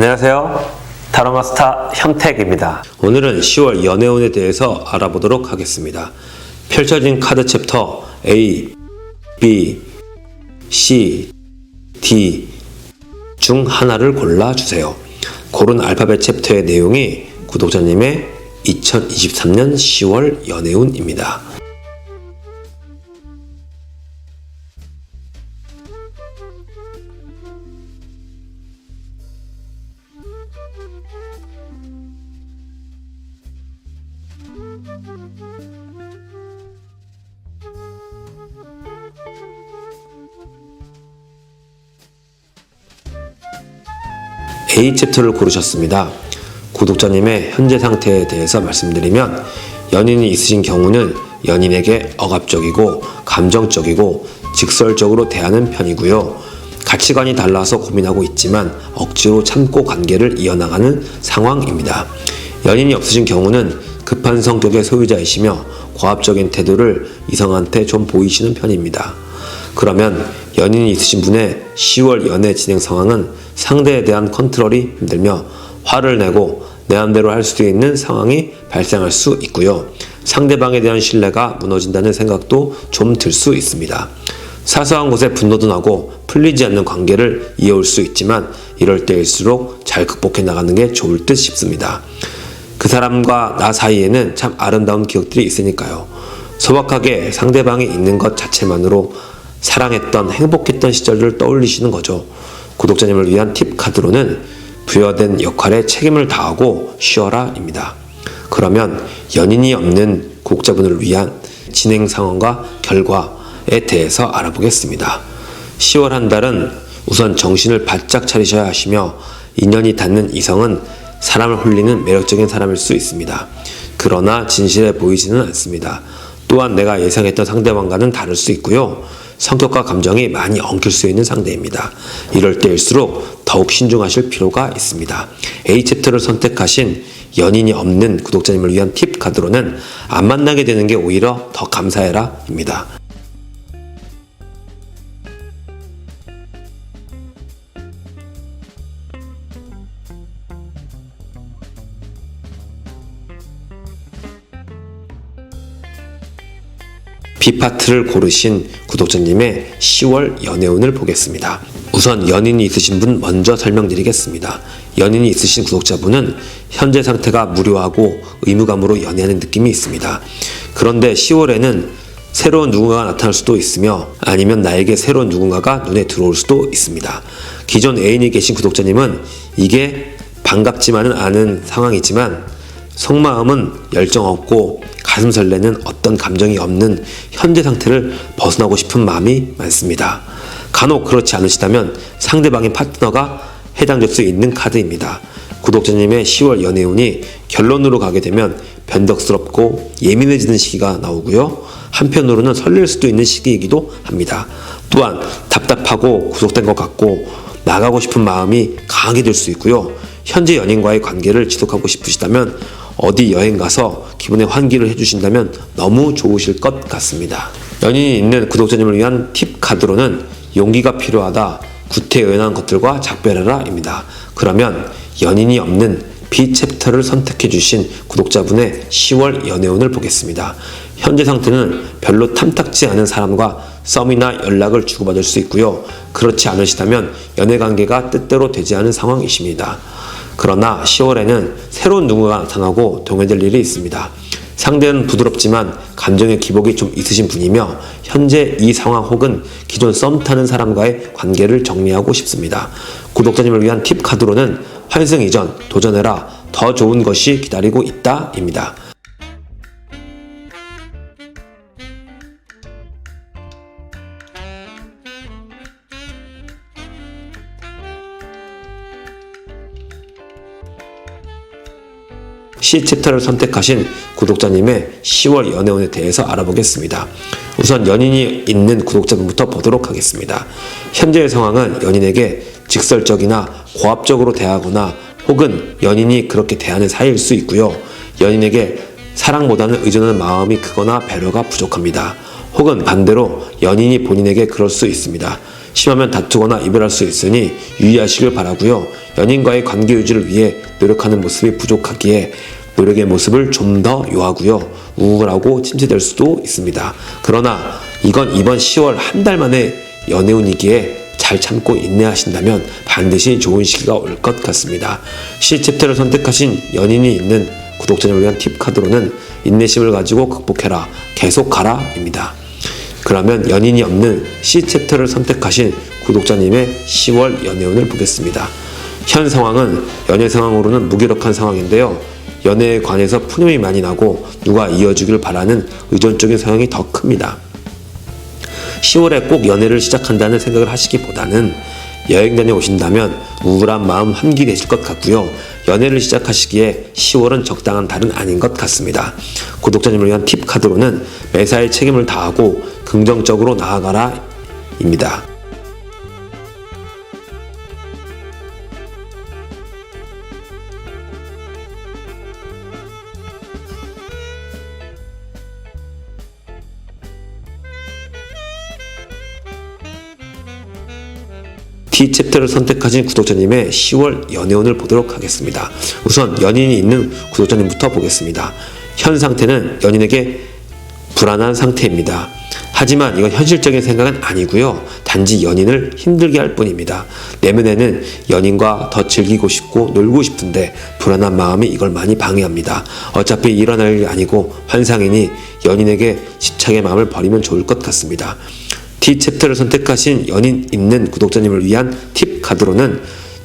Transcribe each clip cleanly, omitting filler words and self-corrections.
안녕하세요. 타로마스터 현택입니다. 오늘은 10월 연애운에 대해서 알아보도록 하겠습니다. 펼쳐진 카드 챕터 A, B, C, D 중 하나를 골라주세요. 고른 알파벳 챕터의 내용이 구독자님의 2023년 10월 연애운입니다. A 챕터를 고르셨습니다. 구독자님의 현재 상태에 대해서 말씀드리면, 연인이 있으신 경우는 연인에게 억압적이고 감정적이고 직설적으로 대하는 편이고요. 가치관이 달라서 고민하고 있지만 억지로 참고 관계를 이어나가는 상황입니다. 연인이 없으신 경우는 급한 성격의 소유자이시며 과합적인 태도를 이성한테 좀 보이시는 편입니다. 그러면 연인이 있으신 분의 10월 연애 진행 상황은 상대에 대한 컨트롤이 힘들며 화를 내고 내 맘대로 할 수도 있는 상황이 발생할 수 있고요. 상대방에 대한 신뢰가 무너진다는 생각도 좀 들 수 있습니다. 사소한 것에 분노도 나고 풀리지 않는 관계를 이어올 수 있지만, 이럴 때일수록 잘 극복해 나가는 게 좋을 듯 싶습니다. 그 사람과 나 사이에는 참 아름다운 기억들이 있으니까요. 소박하게 상대방이 있는 것 자체만으로 사랑했던 행복했던 시절을 떠올리시는 거죠. 구독자님을 위한 팁 카드로는 부여된 역할에 책임을 다하고 쉬어라 입니다. 그러면 연인이 없는 구독자분을 위한 진행 상황과 결과에 대해서 알아보겠습니다. 10월 한 달은 우선 정신을 바짝 차리셔야 하시며, 인연이 닿는 이성은 사람을 홀리는 매력적인 사람일 수 있습니다. 그러나 진실해 보이지는 않습니다. 또한 내가 예상했던 상대방과는 다를 수 있고요. 성격과 감정이 많이 엉킬 수 있는 상대입니다. 이럴 때일수록 더욱 신중하실 필요가 있습니다. A 챕터를 선택하신 연인이 없는 구독자님을 위한 팁 카드로는 안 만나게 되는 게 오히려 더 감사해라 입니다. B파트를 고르신 구독자님의 10월 연애운을 보겠습니다. 우선 연인이 있으신 분 먼저 설명드리겠습니다. 연인이 있으신 구독자분은 현재 상태가 무료하고 의무감으로 연애하는 느낌이 있습니다. 그런데 10월에는 새로운 누군가가 나타날 수도 있으며, 아니면 나에게 새로운 누군가가 눈에 들어올 수도 있습니다. 기존 애인이 계신 구독자님은 이게 반갑지만은 않은 상황이지만 속마음은 열정 없고 가슴 설레는 어떤 감정이 없는 현재 상태를 벗어나고 싶은 마음이 많습니다. 간혹 그렇지 않으시다면 상대방의 파트너가 해당될 수 있는 카드입니다. 구독자님의 10월 연애운이 결론으로 가게 되면 변덕스럽고 예민해지는 시기가 나오고요. 한편으로는 설렐 수도 있는 시기이기도 합니다. 또한 답답하고 구속된 것 같고 나가고 싶은 마음이 강하게 될 수 있고요. 현재 연인과의 관계를 지속하고 싶으시다면 어디 여행 가서 기분의 환기를 해주신다면 너무 좋으실 것 같습니다. 연인이 있는 구독자님을 위한 팁 카드로는 용기가 필요하다, 구태의연한 것들과 작별하라 입니다. 그러면 연인이 없는 B 챕터를 선택해 주신 구독자분의 10월 연애운을 보겠습니다. 현재 상태는 별로 탐탁지 않은 사람과 썸이나 연락을 주고받을 수 있고요. 그렇지 않으시다면 연애관계가 뜻대로 되지 않은 상황이십니다. 그러나 10월에는 새로운 누군가가 나타나고 동행될 일이 있습니다. 상대는 부드럽지만 감정의 기복이 좀 있으신 분이며, 현재 이 상황 혹은 기존 썸 타는 사람과의 관계를 정리하고 싶습니다. 구독자님을 위한 팁 카드로는 환승 이전 도전해라, 더 좋은 것이 기다리고 있다 입니다. C 챕터를 선택하신 구독자님의 10월 연애운에 대해서 알아보겠습니다. 우선 연인이 있는 구독자분부터 보도록 하겠습니다. 현재의 상황은 연인에게 직설적이나 고압적으로 대하거나 혹은 연인이 그렇게 대하는 사이일 수 있고요. 연인에게 사랑보다는 의존하는 마음이 크거나 배려가 부족합니다. 혹은 반대로 연인이 본인에게 그럴 수 있습니다. 심하면 다투거나 이별할 수 있으니 유의하시길 바라고요. 연인과의 관계 유지를 위해 노력하는 모습이 부족하기에 노력의 모습을 좀 더 요하고요. 우울하고 침체될 수도 있습니다. 그러나 이건 이번 10월 한 달 만에 연애운이기에 잘 참고 인내하신다면 반드시 좋은 시기가 올 것 같습니다. C 챕터를 선택하신 연인이 있는 구독자님을 위한 팁 카드로는 인내심을 가지고 극복해라, 계속 가라 입니다. 그러면 연인이 없는 C 챕터를 선택하신 구독자님의 10월 연애운을 보겠습니다. 현 상황은 연애 상황으로는 무기력한 상황인데요. 연애에 관해서 푸념이 많이 나고 누가 이어주길 바라는 의존적인 성향이 더 큽니다. 10월에 꼭 연애를 시작한다는 생각을 하시기보다는 여행 다녀오신다면 우울한 마음 환기되실 것 같고요. 연애를 시작하시기에 10월은 적당한 달은 아닌 것 같습니다. 구독자님을 위한 팁 카드로는 매사에 책임을 다하고 긍정적으로 나아가라 입니다. D 챕터를 선택하신 구독자님의 10월 연애운을 보도록 하겠습니다. 우선 연인이 있는 구독자님부터 보겠습니다. 현 상태는 연인에게 불안한 상태입니다. 하지만 이건 현실적인 생각은 아니고요. 단지 연인을 힘들게 할 뿐입니다. 내면에는 연인과 더 즐기고 싶고 놀고 싶은데 불안한 마음이 이걸 많이 방해합니다. 어차피 일어날 일이 아니고 환상이니 연인에게 집착의 마음을 버리면 좋을 것 같습니다. D 챕터를 선택하신 연인 있는 구독자님을 위한 팁 카드로는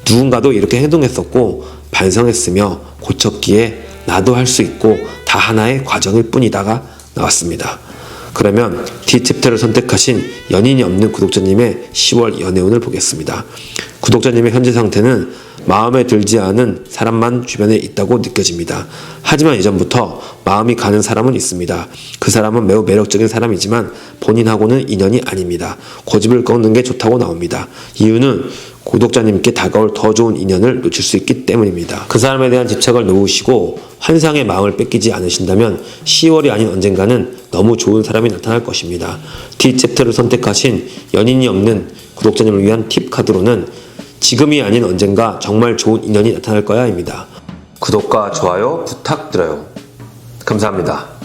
누군가도 이렇게 행동했었고 반성했으며 고쳤기에 나도 할 수 있고 다 하나의 과정일 뿐이다가 나왔습니다. 그러면 D 챕터를 선택하신 연인이 없는 구독자님의 10월 연애운을 보겠습니다. 구독자님의 현재 상태는 마음에 들지 않은 사람만 주변에 있다고 느껴집니다. 하지만 예전부터 마음이 가는 사람은 있습니다. 그 사람은 매우 매력적인 사람이지만 본인하고는 인연이 아닙니다. 고집을 꺾는 게 좋다고 나옵니다. 이유는 구독자님께 다가올 더 좋은 인연을 놓칠 수 있기 때문입니다. 그 사람에 대한 집착을 놓으시고 환상의 마음을 뺏기지 않으신다면 10월이 아닌 언젠가는 너무 좋은 사람이 나타날 것입니다. D 챕터를 선택하신 연인이 없는 구독자님을 위한 팁 카드로는 지금이 아닌 언젠가 정말 좋은 인연이 나타날 거야 입니다. 구독과 좋아요 부탁드려요. 감사합니다.